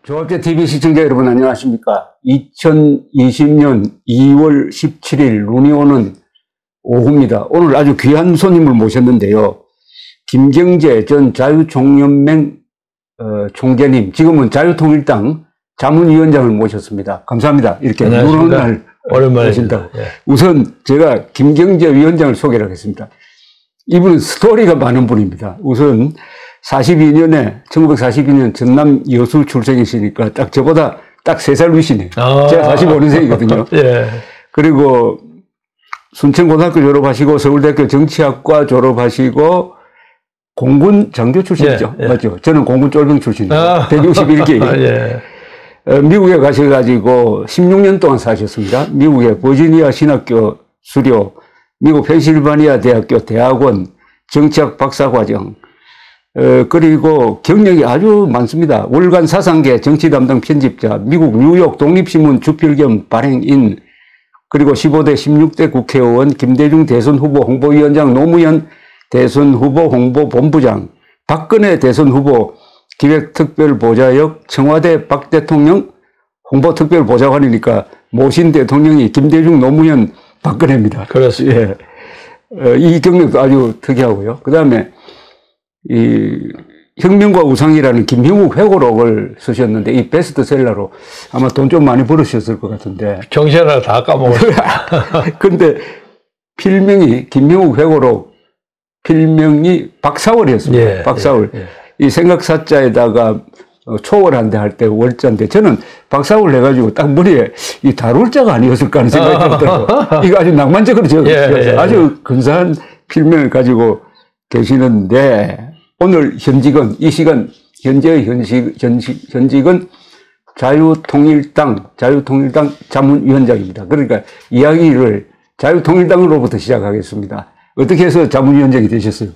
조합재 TV 시청자 여러분 안녕하십니까. 2020년 2월 17일 눈이 오는 오후입니다. 오늘 아주 귀한 손님을 모셨는데요. 김경재 전 자유총연맹 총재님, 지금은 자유통일당 자문위원장을 모셨습니다. 감사합니다. 이렇게 눈 오는 날 오랜만에 오신다고. 네. 우선 제가 김경재 위원장을 소개를 하겠습니다. 이분은 스토리가 많은 분입니다. 우선 1942년 전남 여수 출생이시니까 딱 저보다 딱 3살 위시네요. 제가 45년생이거든요. 예. 그리고 순천고등학교 졸업하시고 서울대학교 정치학과 졸업하시고 공군 장교 출신이죠. 예, 예. 맞죠? 저는 공군 쫄병 출신이에요. 161기. 예. 미국에 가셔가지고 16년 동안 사셨습니다. 미국의 버지니아 신학교 수료, 미국 펜실바니아 대학교 대학원 정치학 박사과정, 그리고 경력이 아주 많습니다. 월간 사상계 정치 담당 편집자, 미국 뉴욕 독립신문 주필 겸 발행인, 그리고 15대 16대 국회의원, 김대중 대선 후보 홍보위원장, 노무현 대선 후보 홍보본부장, 박근혜 대선 후보 기획특별보좌역, 청와대 박 대통령 홍보특별보좌관이니까 모신 대통령이 김대중, 노무현, 박근혜입니다. 그렇습니다. 예. 이 경력도 아주 특이하고요. 그 다음에 이 혁명과 우상이라는 김형욱 회고록을 쓰셨는데 이 베스트셀러로 아마 돈 좀 많이 벌으셨을 것 같은데 정신을 다 까먹었어요. 근데 필명이 김형욱 회고록 필명이 박사월이었습니다. 예, 박사월. 예, 예. 이 생각사자에다가 초월한대 할 때 월자인데 저는 박사월 해가지고 딱 머리에 이 다룰자가 아니었을까 하는 생각이 들더라고요. 이거 아주 낭만적으로 적었어요. 아주 근사한 필명을 가지고 계시는데 오늘 현직은 이 시간 현재의 현직은 자유통일당 자문위원장입니다. 그러니까 이야기를 자유통일당으로부터 시작하겠습니다. 어떻게 해서 자문위원장이 되셨어요?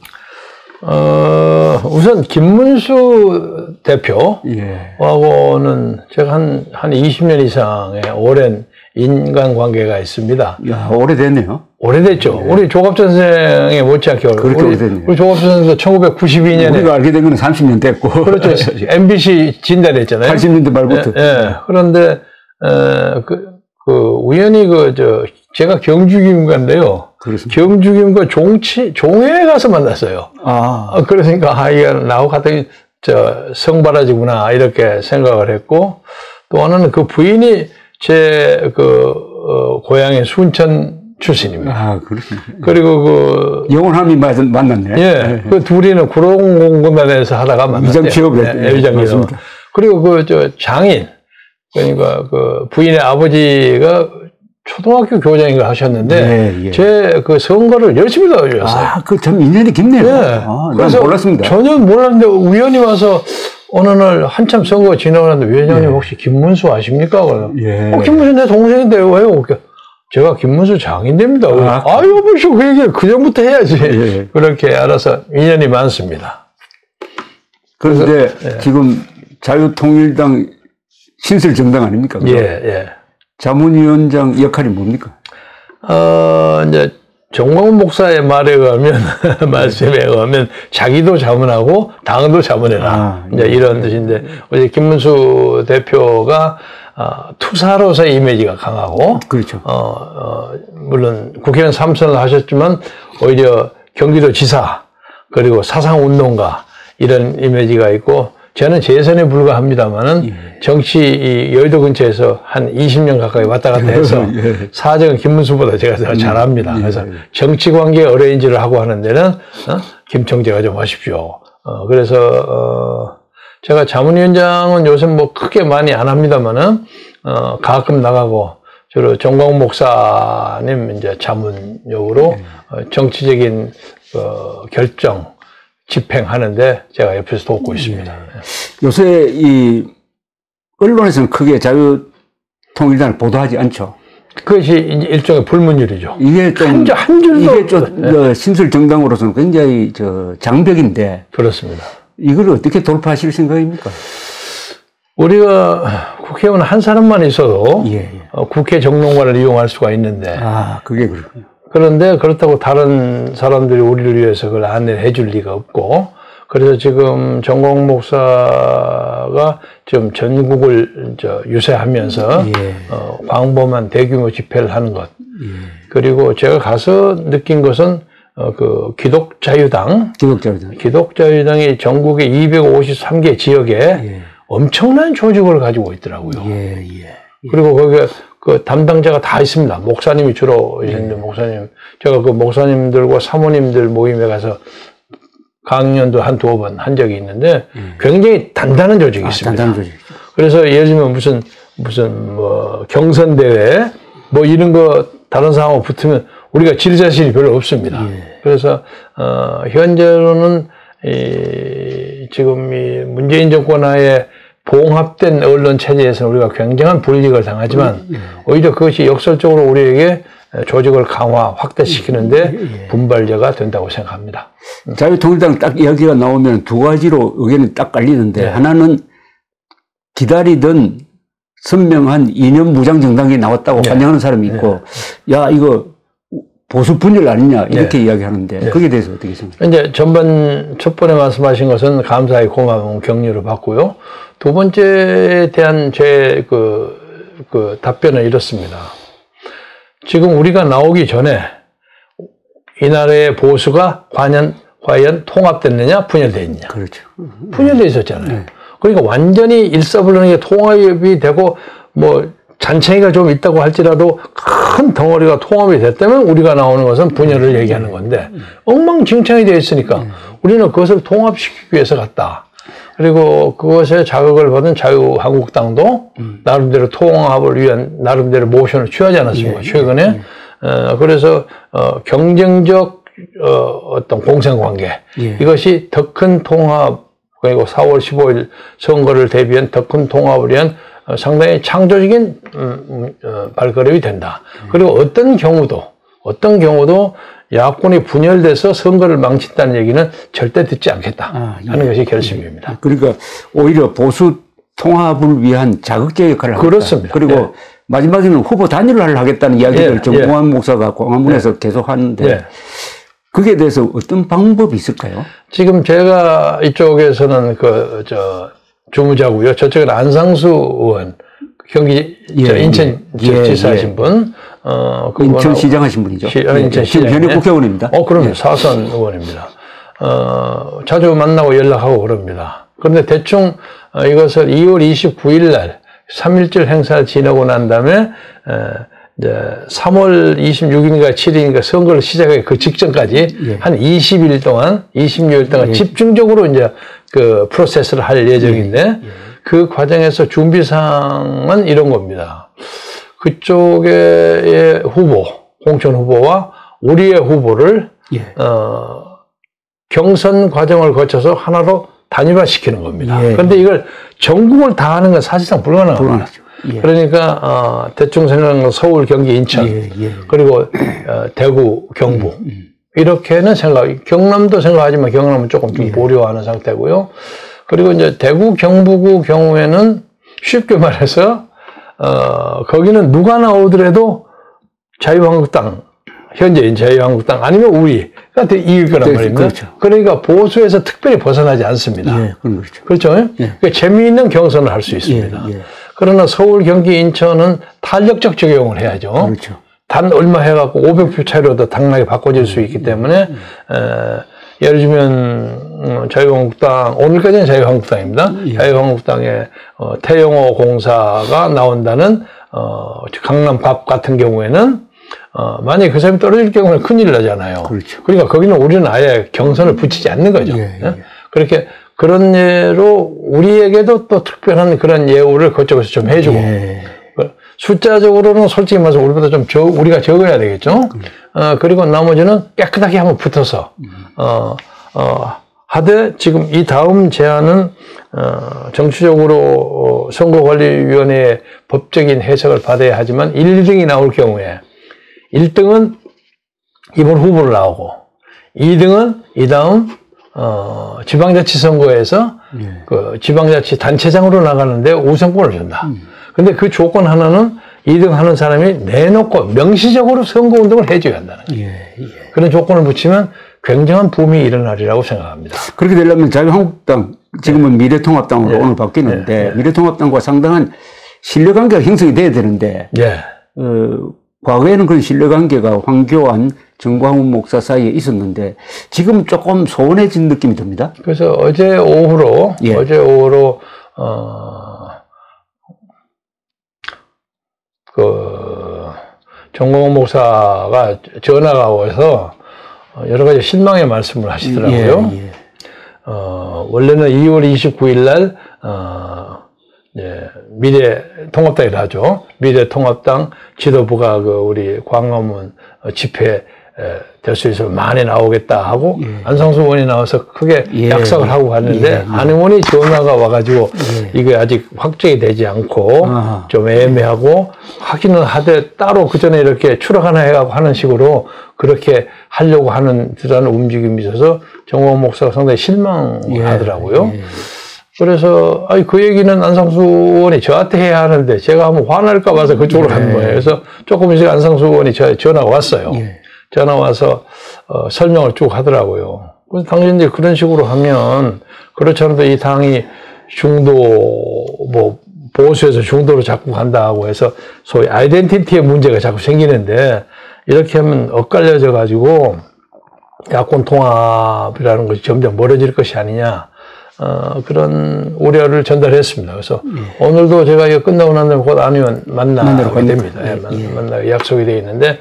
우선 김문수 대표하고는 예. 제가 한 20년 이상의 오랜 인간관계가 있습니다. 야, 오래됐네요. 오래됐죠. 예. 우리 조갑전 선생에 못지않게 그렇게 오래됐네요. 우리 조갑전 선생도 1992년에 우리가 알게 된 건 30년 됐고. 그렇죠. MBC 진단했잖아요. 80년대 말부터. 예. 그런데 우연히 제가 경주김과인데요. 그렇습니다. 경주김과 종회에 가서 만났어요. 그러니까 이게 나하고 같은 성바라지구나 이렇게 생각을 했고, 또 하나는 그 부인이 제 고향의 순천 출신입니다. 그렇습니다. 그리고 영원함이 만났네. 예. 그 둘이는 구룡공단에서 하다가 만났대요. 위장 취업을 했대요. 위장 취업. 그리고 장인, 그러니까 부인의 아버지가 초등학교 교장인가 하셨는데, 제 선거를 열심히 도와주셨어요. 그 참 인연이 깊네요. 난 몰랐습니다. 전혀 몰랐는데 우연히 와서 어느 날 한참 선거가 지나고 났는데 위원장님 혹시 김문수 아십니까? 김문수 내 동생인데 왜요? 제가 김문수 장인됩니다. 여보시오 그 얘기를 그 전부터 해야지. 그렇게 알아서 인연이 많습니다. 그런데 지금 자유통일당 신설 정당 아닙니까? 예. 자문위원장 역할이 뭡니까? 이제 정광훈 목사의 말에 의하면 말씀에 의하면 자기도 자문하고 당도 자문해라. 이제 이런 뜻인데 어제 김문수 대표가 투사로서의 이미지가 강하고, 그렇죠. 물론 국회의원 3선을 하셨지만 오히려 경기도 지사 그리고 사상운동가 이런 이미지가 있고, 저는 재선에 불과합니다만은 정치 여의도 근처에서 한 20년 가까이 왔다 갔다 해서 사정은 김문수보다 제가 더 잘합니다. 그래서 정치 관계 어레인지를 하고 하는 데는 김청재가 좀 하십시오. 그래서 제가 자문위원장은 요새 뭐 크게 많이 안 합니다만은 가끔 나가고 주로 정광훈 목사님 이제 자문역으로 정치적인 결정 집행하는데 제가 옆에서 돕고 있습니다. 요새 이 언론에서는 크게 자유통일당을 보도하지 않죠. 그것이 일종의 불문율이죠. 이게 좀 한 줄도 이게 좀 신설 정당으로서는 굉장히 장벽인데. 그렇습니다. 이걸 어떻게 돌파하실 생각입니까? 우리가 국회의원 한 사람만 있어도 국회 정론관을 이용할 수가 있는데. 그게 그렇군요. 그런데 그렇다고 다른 사람들이 우리를 위해서 그걸 안내해 줄 리가 없고, 그래서 지금 정광훈 목사가 지금 전국을 유세하면서 광범한 대규모 집회를 하는 것. 그리고 제가 가서 느낀 것은 그 기독자유당이 전국의 253개 지역에 엄청난 조직을 가지고 있더라고요. 그리고 거기에 그 담당자가 다 있습니다. 목사님이 주로 있는데 목사님, 제가 그 목사님들과 사모님들 모임에 가서 강연도 한 2번 한 적이 있는데 굉장히 단단한 조직이 있습니다. 단단한 조직. 그래서 예를 들면 무슨 뭐 경선대회 뭐 이런 거 다른 사람하고 붙으면 우리가 질 자신이 별로 없습니다. 그래서 현재로는 지금 이 문재인 정권 하에 봉합된 언론 체제에서 우리가 굉장한 불이익을 당하지만 오히려 그것이 역설적으로 우리에게 조직을 강화, 확대시키는데 분발제가 된다고 생각합니다. 자유통일당 딱 이야기가 나오면 2가지로 의견이 딱 갈리는데 하나는 기다리던 선명한 이념 무장 정당이 나왔다고 환영하는 사람이 있고 야 이거 보수 분열 아니냐 이렇게 이야기하는데 거기에 대해서 어떻게 생각하세요? 이제 첫 번에 말씀하신 것은 감사히 고마운 격려를 받고요. 2번째에 대한 제 그 답변은 이렇습니다. 지금 우리가 나오기 전에 이 나라의 보수가 과연 통합됐느냐 분열됐느냐. 그렇죠. 분열돼 있었잖아요. 그러니까 완전히 일사불란하게 통합이 되고 뭐 잔챙이가 좀 있다고 할지라도 큰 덩어리가 통합이 됐다면 우리가 나오는 것은 분열을 얘기하는 건데 엉망진창이 되어 있으니까 우리는 그것을 통합시키기 위해서 갔다. 그리고 그것에 자극을 받은 자유한국당도 나름대로 통합을 위한 나름대로 모션을 취하지 않았습니까? 최근에. 그래서 경쟁적 어떤 공생관계 이것이 더 큰 통합 그리고 4월 15일 선거를 대비한 더 큰 통합을 위한 상당히 창조적인 발걸음이 된다. 그리고 어떤 경우도 야권이 분열돼서 선거를 망친다는 얘기는 절대 듣지 않겠다 하는 것이 결심입니다. 그러니까 오히려 보수 통합을 위한 자극제 역할을 하겠다. 그렇습니다. 그리고 마지막에는 후보 단일화를 하겠다는 이야기를 정광훈 목사가 광화문에서 계속 하는데 거기에 대해서 어떤 방법이 있을까요? 지금 제가 이쪽에서는 주무자고요. 저쪽은 안상수 의원, 경기 인천지사 하신 분, 인천시장 하신 분이죠. 인천시장 현역 국회의원입니다. 그럼요. 사선 의원입니다. 자주 만나고 연락하고 그럽니다. 그런데 대충 이것을 2월 29일 날 3.1절 행사를 지나고 난 다음에 이제 3월 26일인가 7일인가 선거를 시작하기 그 직전까지 한 20일 동안, 20여일 동안 집중적으로 이제 그 프로세스를 할 예정인데 그 과정에서 준비사항은 이런 겁니다. 그쪽의 공천 후보와 우리의 후보를 경선 과정을 거쳐서 하나로 단일화시키는 겁니다. 그런데 이걸 전국을 다 하는 건 사실상 불가능합니다. 그러니까 대충 생각하는 건 서울, 경기, 인천 그리고 대구, 경북 이렇게는 경남도 생각하지만 경남은 조금 좀 보류하는 상태고요. 그리고 이제 대구, 경북의 경우에는 쉽게 말해서 거기는 누가 나오더라도 자유한국당, 현재인 자유한국당 아니면 우리가 이길 거란 말입니다. 그렇죠. 그러니까 보수에서 특별히 벗어나지 않습니다. 그렇죠. 그러니까 재미있는 경선을 할 수 있습니다. 그러나 서울, 경기, 인천은 탄력적 적용을 해야죠. 그렇죠. 단 얼마 해갖고 500표 차이로도 당락이 바꿔질 수 있기 때문에 예를 들면 자유한국당, 오늘까지는 자유한국당입니다. 자유한국당의 태영호 공사가 나온다는 강남갑 같은 경우에는 만약에 그 사람이 떨어질 경우는 큰일 나잖아요. 그렇죠. 그러니까 거기는 우리는 아예 경선을 붙이지 않는 거죠. 그렇게 그런 예로 우리에게도 또 특별한 그런 예우를 그쪽에서 좀 해주고 숫자적으로는 솔직히 말해서 우리보다 좀 우리가 적어야 되겠죠. 그리고 나머지는 깨끗하게 한번 붙어서 하되 지금 이 다음 제안은 정치적으로 선거관리위원회의 법적인 해석을 받아야 하지만 1, 2등이 나올 경우에 1등은 이번 후보로 나오고 2등은 이 다음 지방자치 선거에서 그 지방자치 단체장으로 나가는데 우선권을 준다. 근데 그 조건 하나는 2등 하는 사람이 내놓고 명시적으로 선거운동을 해줘야 한다는 거예요. 그런 조건을 붙이면 굉장한 붐이 일어나리라고 생각합니다. 그렇게 되려면 자유한국당, 지금은 미래통합당으로 오늘 바뀌는데 미래통합당과 상당한 신뢰관계가 형성이 돼야 되는데 과거에는 그런 신뢰관계가 황교안, 정광훈 목사 사이에 있었는데 지금 조금 소원해진 느낌이 듭니다. 그래서 어제 오후로 정광훈 목사가 전화가 와서 여러 가지 실망의 말씀을 하시더라고요. 원래는 2월 29일 날 미래통합당이라 하죠. 미래통합당 지도부가 우리 광화문 집회 될 수 있으면 많이 나오겠다 하고 안상수 의원이 나와서 크게 약속을 하고 갔는데 안 의원이 전화가 와가지고 이게 아직 확정이 되지 않고 좀 애매하고 확인은 하되 따로 그 전에 이렇게 추락 하나 해가고 하는 식으로 그렇게 하려고 하는 듯한 움직임이 있어서 정광훈 목사가 상당히 실망하더라고요. 그래서 그 얘기는 안상수 의원이 저한테 해야 하는데 제가 한번 화날까 봐서 그쪽으로 간 거예요. 그래서 조금 있으니까 안상수 의원이 저한테 전화가 왔어요. 전화 와서 설명을 쭉 하더라고요. 그래서 당신들이 그런 식으로 하면 그렇지 않아도 이 당이 중도 보수에서 중도로 자꾸 간다고 해서 소위 아이덴티티의 문제가 자꾸 생기는데 이렇게 하면 엇갈려져 가지고 야권 통합이라는 것이 점점 멀어질 것이 아니냐. 그런 우려를 전달했습니다. 그래서 오늘도 제가 이거 끝나고 난 다음에 곧 안 의원 만나게 됩니다. 만나기 약속이 되어 있는데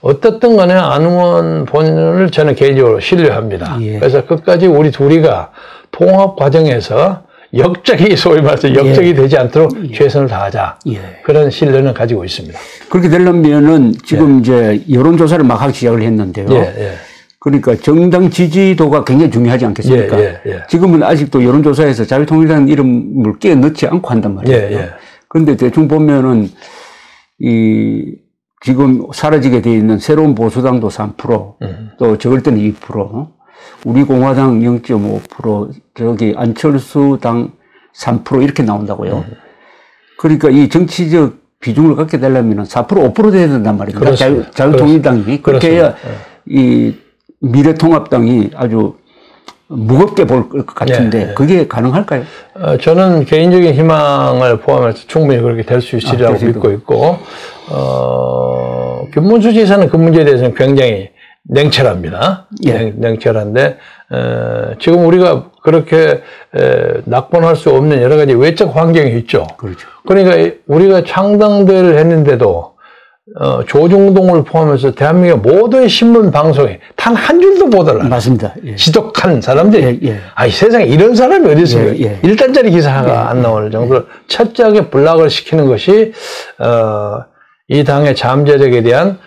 어떻든 간에 안 의원 본인을 저는 개인적으로 신뢰합니다. 그래서 끝까지 우리 둘이가 통합 과정에서 역적이 소위 말해서 역적이 되지 않도록 최선을 다하자. 그런 신뢰는 가지고 있습니다. 그렇게 되려면은 지금 이제 여론조사를 막 하기 시작을 했는데요. 그러니까 정당 지지도가 굉장히 중요하지 않겠습니까? 지금은 아직도 여론조사에서 자유통일당 이름을 끼워 넣지 않고 한단 말이에요. 그런데 대충 보면은 지금 사라지게 돼 있는 새로운 보수당도 3%, 또 적을 때는 2%, 우리 공화당 0.5%, 저기 안철수당 3% 이렇게 나온다고요. 그러니까 이 정치적 비중을 갖게 되려면 4%, 5% 돼야 된단 말입니다. 자유통일당이. 그렇게 해야 이 미래통합당이 아주 무겁게 볼 것 같은데 그게 가능할까요? 저는 개인적인 희망을 포함해서 충분히 그렇게 될 수 있으리라고 믿고 있고 김문수 지사는 그 문제에 대해서는 굉장히 냉철합니다. 냉철한데 지금 우리가 그렇게 낙본할 수 없는 여러 가지 외적 환경이 있죠. 그렇죠. 그러니까 우리가 창당대를 했는데도 조중동을 포함해서 대한민국 모든 신문 방송에 단 한 줄도 보도를 안 맞습니다. 지독한 사람들이 아니 세상에 이런 사람이 어디 있어요? 1단짜리 기사가 안 나올 정도로 철저하게 블락을 시키는 것이 이 당의 잠재력에 대한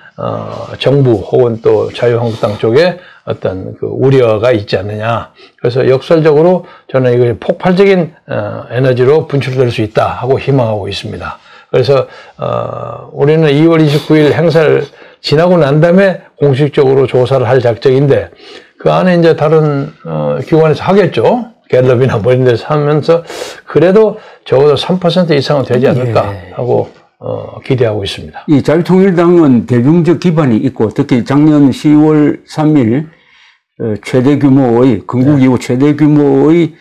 정부 혹은 또 자유한국당 쪽에 어떤 그 우려가 있지 않느냐. 그래서 역설적으로 저는 이걸 폭발적인 에너지로 분출될 수 있다 하고 희망하고 있습니다. 그래서 우리는 2월 29일 행사를 지나고 난 다음에 공식적으로 조사를 할 작정인데 그 안에 이제 다른 기관에서 하겠죠. 갤럽이나 뭐 이런 데서 하면서 그래도 적어도 3% 이상은 되지 않을까 하고 기대하고 있습니다. 이 자유통일당은 대중적 기반이 있고 특히 작년 10월 3일 최대 규모의 건국 이후 최대 규모의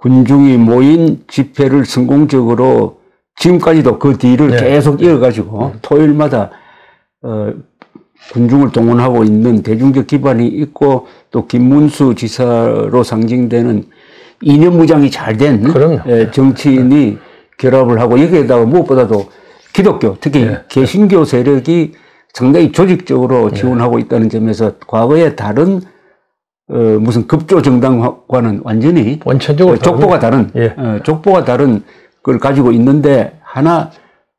군중이 모인 집회를 성공적으로 지금까지도 그 뒤를 계속 이어가지고 토요일마다 군중을 동원하고 있는 대중적 기반이 있고 또 김문수 지사로 상징되는 이념 무장이 잘 된 정치인이 결합을 하고 여기에다가 무엇보다도 기독교 특히 개신교 세력이 상당히 조직적으로 지원하고 있다는 점에서 과거의 다른 무슨 급조 정당과는 완전히 원천적으로 족보가 다른 족보가 다른 걸 가지고 있는데 하나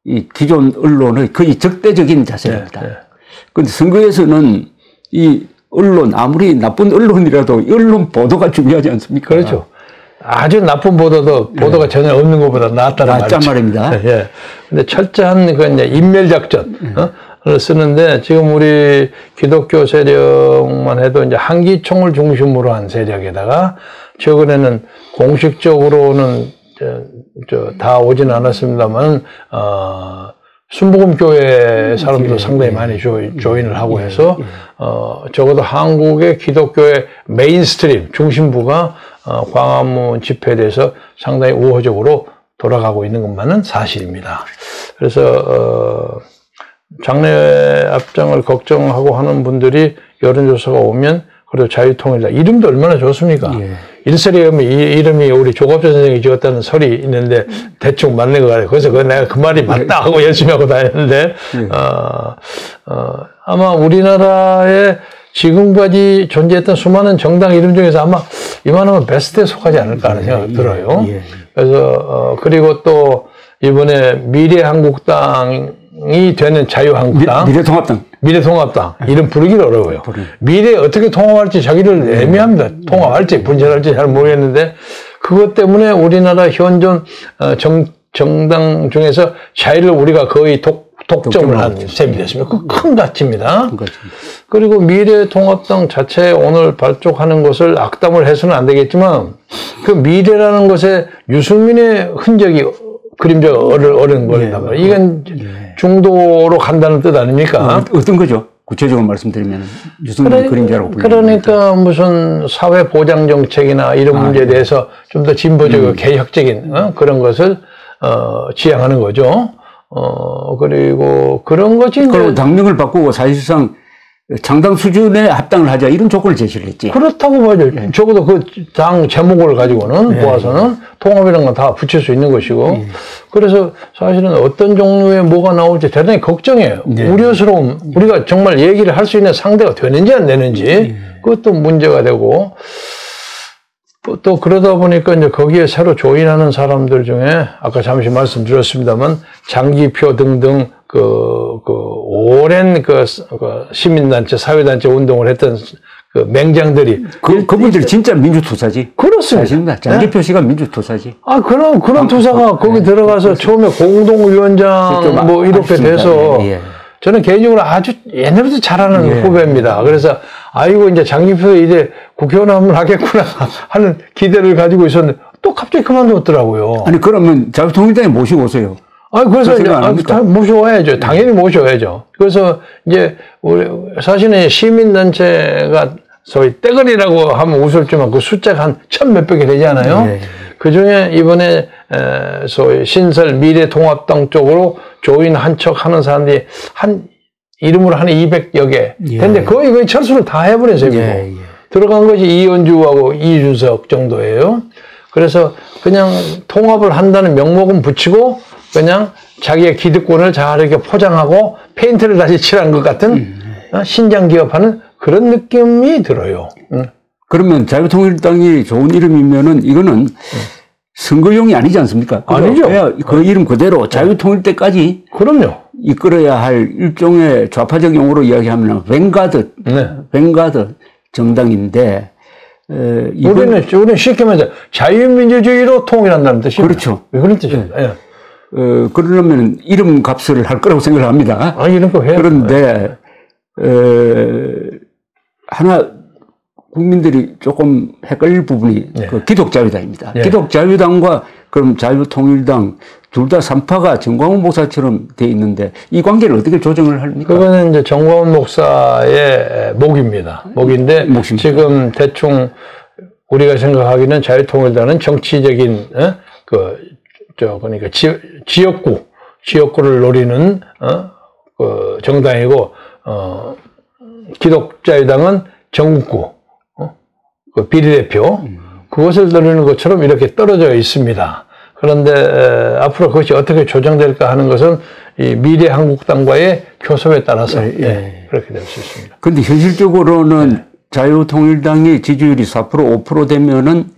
이 기존 언론의 거의 적대적인 자세입니다. 그런데 선거에서는 이 언론 아무리 나쁜 언론이라도 언론 보도가 중요하지 않습니까? 그렇죠. 아주 나쁜 보도가 전혀 없는 것보다 낫단 말입니다. 근데 철저한 그 이제 인멸 작전을 쓰는데 지금 우리 기독교 세력만 해도 이제 한기총을 중심으로 한 세력에다가 최근에는 공식적으로는 다 오진 않았습니다만 순복음교회 사람도 상당히 많이 조인을 하고 해서 적어도 한국의 기독교의 메인스트림 중심부가 광화문 집회에 대해서 상당히 우호적으로 돌아가고 있는 것만은 사실입니다. 그래서 장례 앞장을 걱정하고 하는 분들이 여론조사가 오면 그래도 자유통일당 이름도 얼마나 좋습니까? 일설에 보면 이 이름이 우리 조갑조 선생이 지었다는 설이 있는데 대충 맞는 것 같아요. 그래서 내가 그 말이 맞다 하고 열심히 하고 다녔는데 아마 우리나라에 지금까지 존재했던 수많은 정당 이름 중에서 아마 이만하면 베스트에 속하지 않을까 하는 생각이 들어요. 그래서 그리고 또 이번에 미래한국당이 되는 자유한국당, 미래통합당 이름 부르기 어려워요. 미래에 어떻게 통합할지 자기를 애매합니다. 통합할지 분열할지 잘 모르겠는데 그것 때문에 우리나라 현존 정당 중에서 자유를 우리가 거의 독점을 한 셈이 됐습니다. 그 큰 가치입니다. 그리고 미래통합당 자체에 오늘 발족하는 것을 악담을 해서는 안 되겠지만 그 미래라는 것에 유승민의 흔적이 그림자가 어른 거린단 말이에요. 이건 중도로 간다는 뜻 아닙니까? 어떤 거죠? 구체적으로 말씀드리면 유승민 그림자라고 불리는 그러니까 무슨 사회 보장 정책이나 이런 문제에 대해서 좀 더 진보적이고 개혁적인 그런 것을 지향하는 거죠. 그리고 그런 것이 그리고 당명을 바꾸고 사실상 장당 수준에 합당을 하자 이런 조건을 제시를 했지. 그렇다고 봐야죠. 적어도 그 당 제목을 가지고는 보아서는 통합이라는 건 다 붙일 수 있는 것이고 그래서 사실은 어떤 종류의 뭐가 나올지 대단히 걱정해요. 우려스러움. 우리가 정말 얘기를 할 수 있는 상대가 되는지 안 되는지 그것도 문제가 되고 또 그러다 보니까 이제 거기에 새로 조인하는 사람들 중에 아까 잠시 말씀드렸습니다만 장기표 등등 오랜 시민단체, 사회단체 운동을 했던 그 맹장들이. 그분들이 진짜 민주투사지. 그렇습니다. 장기표 씨가 민주투사지. 그런 투사가 거기 들어가서 처음에 공동위원장 뭐 이렇게 돼서 저는 개인적으로 아주 옛날부터 잘하는 후배입니다. 그래서 아이고 이제 장기표 이제 국회의원 한번 하겠구나 하는 기대를 가지고 있었는데 또 갑자기 그만뒀더라고요. 아니 그러면 자유통일당에 모시고 오세요. 그래서 모셔와야죠. 당연히 모셔와야죠. 그래서 이제 우리 사실은 시민단체가 소위 떼거리라고 하면 웃을지만 그 숫자가 한 1000몇백 개 되지 않아요? 그 중에 이번에 소위 신설 미래통합당 쪽으로 조인한 척 하는 사람들이 이름으로 한 200여 개. 근데 거의 철수를 다 해버린 셈이고. 들어간 것이 이현주하고 이준석 정도예요. 그래서 그냥 통합을 한다는 명목은 붙이고 그냥 자기의 기득권을 잘 이렇게 포장하고 페인트를 다시 칠한 것 같은 신장 기업하는 그런 느낌이 들어요. 그러면 자유통일당이 좋은 이름이면은 이거는 선거용이 아니지 않습니까? 아니죠. 그 이름 그대로 자유통일 때까지 그럼요. 이끌어야 할 일종의 좌파적 용어로 이야기하면 뱅가드 정당인데 우리는 쉽게 말해서 자유민주주의로 통일한다는 뜻이에요. 그렇죠. 그런 뜻이에요. 그러려면 이름 값을 할 거라고 생각을 합니다. 이런 거 해요. 그런데 하나 국민들이 조금 헷갈릴 부분이 그 기독자유당입니다. 기독자유당과 그럼 자유통일당 둘 다 3파가 정광훈 목사처럼 돼 있는데 이 관계를 어떻게 조정을 합니까? 그거는 이제 정광훈 목사의 목입니다. 목인데 지금 대충 우리가 생각하기는 자유통일당은 정치적인 그러니까 지역구를 노리는 그 정당이고 기독자유당은 전국구 그 비례대표 그것을 노리는 것처럼 이렇게 떨어져 있습니다. 그런데 앞으로 그것이 어떻게 조정될까 하는 것은 이 미래한국당과의 교섭에 따라서 그렇게 될 수 있습니다. 그런데 현실적으로는 자유통일당이 지지율이 4% 5% 되면은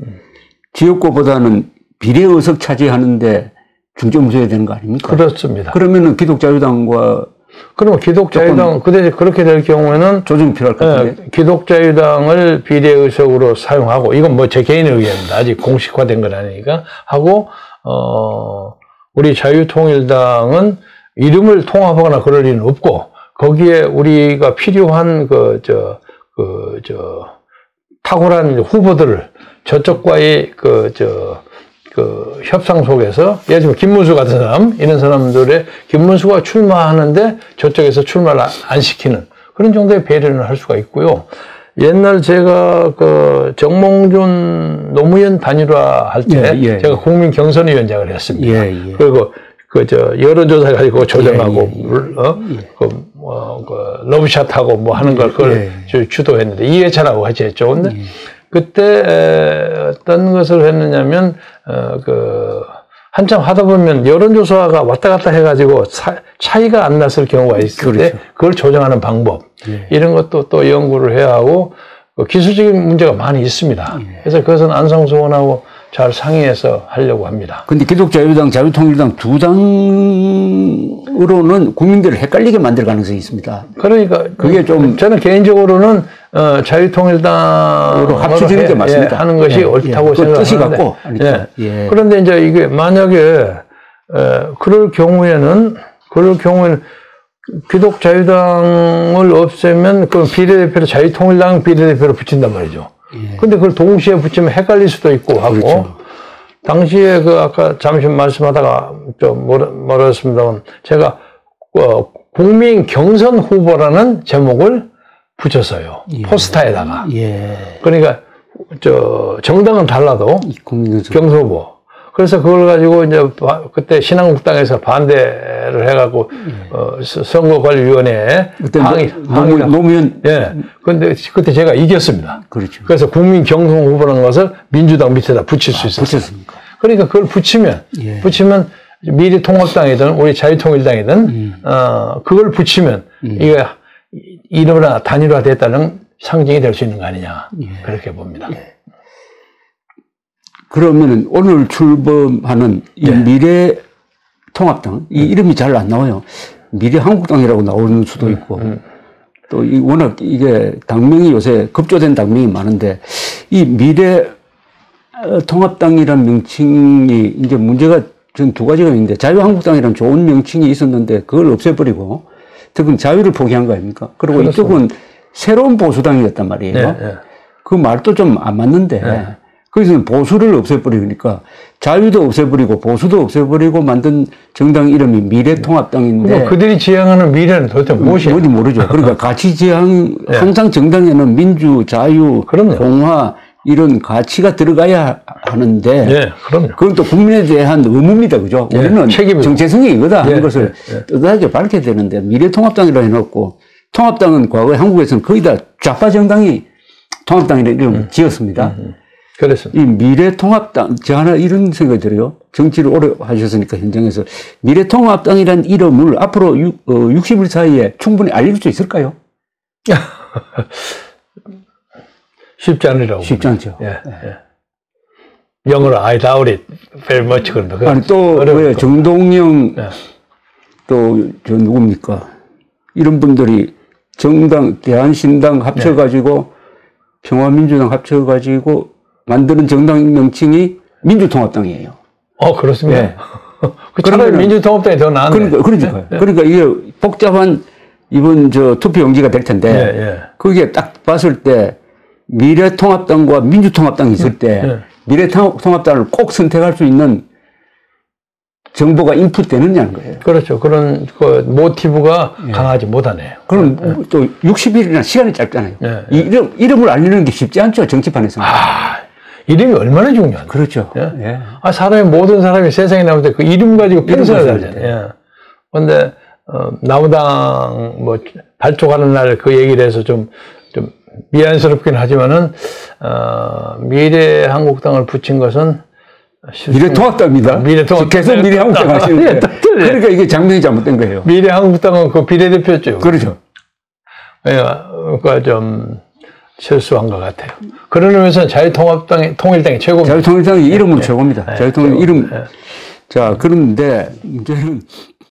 지역구보다는 비례의석 차지하는데 중점을 줘야 되는 거 아닙니까? 그렇습니다. 그러면은 기독자유당과 그러면 기독자유당 그렇게 될 경우에는 조정이 필요할 것 같은데 기독자유당을 비례의석으로 사용하고 이건 뭐 제 개인의 의견입니다. 아직 공식화된 건 아니니까 하고 우리 자유통일당은 이름을 통합하거나 그럴 리는 없고 거기에 우리가 필요한 탁월한 후보들을 저쪽과의 그 협상 속에서 예를 들면 김문수 같은 사람 이런 사람들의 김문수가 출마하는데 저쪽에서 출마를 안 시키는 그런 정도의 배려를 할 수가 있고요. 옛날 제가 그 정몽준 노무현 단일화 할 때 제가 국민경선위원장을 했습니다. 그리고 여론조사 가지고 조정하고 그 러브샷하고 뭐 하는 걸 그걸 주도했는데 이해찬하고 같이 했죠. 근데 그때 어떤 것을 했느냐면 한참 하다 보면 여론조사가 왔다 갔다 해가지고 차이가 안 났을 경우가 있을 때 그걸 조정하는 방법 이런 것도 또 연구를 해야 하고 기술적인 문제가 많이 있습니다. 그래서 그것은 안상수 의원하고 잘 상의해서 하려고 합니다. 근데 기독자유당, 자유통일당 두 당으로는 국민들을 헷갈리게 만들 가능성이 있습니다. 그러니까 그게 좀 저는 개인적으로는 자유통일당으로 합쳐지는 게 맞습니다. 하는 것이 옳다고 생각하는데 그런데 이제 이게 만약에 그럴 경우에는 기독자유당을 없애면 그럼 비례대표를 자유통일당 비례대표로 붙인단 말이죠. 근데 그걸 동시에 붙이면 헷갈릴 수도 있고 하고 그렇죠. 당시에 아까 잠시 말씀하다가 좀 멀었습니다만 제가 국민 경선 후보라는 제목을 붙였어요. 포스터에다가. 그러니까 정당은 달라도 경선 후보. 그래서 그걸 가지고 이제 그때 신한국당에서 반대를 해갖고 선거관리위원회에 노무현 근데 그때 제가 이겼습니다. 그렇죠. 그래서 국민 경선 후보라는 것을 민주당 밑에다 붙일 수 있었어요. 붙였습니까? 그러니까 그걸 붙이면 미래통합당이든 우리 자유통일당이든 그걸 붙이면 이게 이름이나 단일화됐다는 상징이 될 수 있는 거 아니냐 그렇게 봅니다. 그러면은 오늘 출범하는 이 미래통합당 이 이름이 잘 안 나와요. 미래한국당이라고 나오는 수도 있고 또 워낙 이게 당명이 요새 급조된 당명이 많은데 이 미래통합당이라는 명칭이 이제 문제가 전 두 가지가 있는데 자유한국당이라는 좋은 명칭이 있었는데 그걸 없애버리고 특히 자유를 포기한 거 아닙니까? 그리고 이쪽은 새로운 보수당이었단 말이에요. 그 말도 좀 안 맞는데 거기서는 보수를 없애버리니까 자유도 없애버리고 보수도 없애버리고 만든 정당 이름이 미래통합당인데 그들이 지향하는 미래는 도대체 무엇이야? 뭔지 모르죠. 그러니까 가치 지향 항상 정당에는 민주, 자유, 공화 이런 가치가 들어가야 하는데 그건 또 국민에 대한 의무입니다. 그죠? 우리는 정체성이 이거다 하는 것을 떳떳하게 밝혀야 되는데 미래통합당이라 해놓고 통합당은 과거에 한국에서는 거의 다 좌파 정당이 통합당이라는 이름을 지었습니다. 그렇습니다. 이 미래통합당, 저 하나 이런 생각이 들어요. 정치를 오래 하셨으니까 현장에서 미래통합당이라는 이름을 앞으로 60일 사이에 충분히 알릴 수 있을까요? 쉽지 않으라고. 쉽지 않죠. 영어로 I doubt it very much 그런다. 아니 또 왜 정동영 또 저 누굽니까? 이런 분들이 정당, 대한신당 합쳐가지고 평화민주당 합쳐가지고 만드는 정당 명칭이 민주통합당이에요. 그렇습니다. 차라리 민주통합당이 더 나았네. 그러니까요. 그러니까 이게 복잡한 이번 투표 용지가 될 텐데 그게 딱 봤을 때 미래통합당과 민주통합당이 있을 때 미래통합당을 꼭 선택할 수 있는 정보가 인풋되느냐는 거예요. 그렇죠. 그런 모티브가 강하지 못하네요. 그럼 또 60일이나 시간이 짧잖아요. 이름을 알리는 게 쉽지 않죠. 정치판에서는. 이름이 얼마나 중요한데. 그렇죠. 모든 사람이 세상에 나올 때 그 이름 가지고 평생을 살잖아요. 그런데 나무당 발족하는 날 그 얘기를 해서 좀 미안스럽긴 하지만은 미래한국당을 붙인 것은 미래통합당입니다. 계속 미래한국당 하시는 거예요. 그러니까 이게 장면이 잘못된 거예요. 미래한국당은 그 비례대표죠. 그렇죠. 그러니까 좀 실수한 것 같아요. 그런 의미에서는 통일당이 최고입니다. 자유통일당이 이름은 최고입니다. 자유통일 이름. 자, 그런데 문제는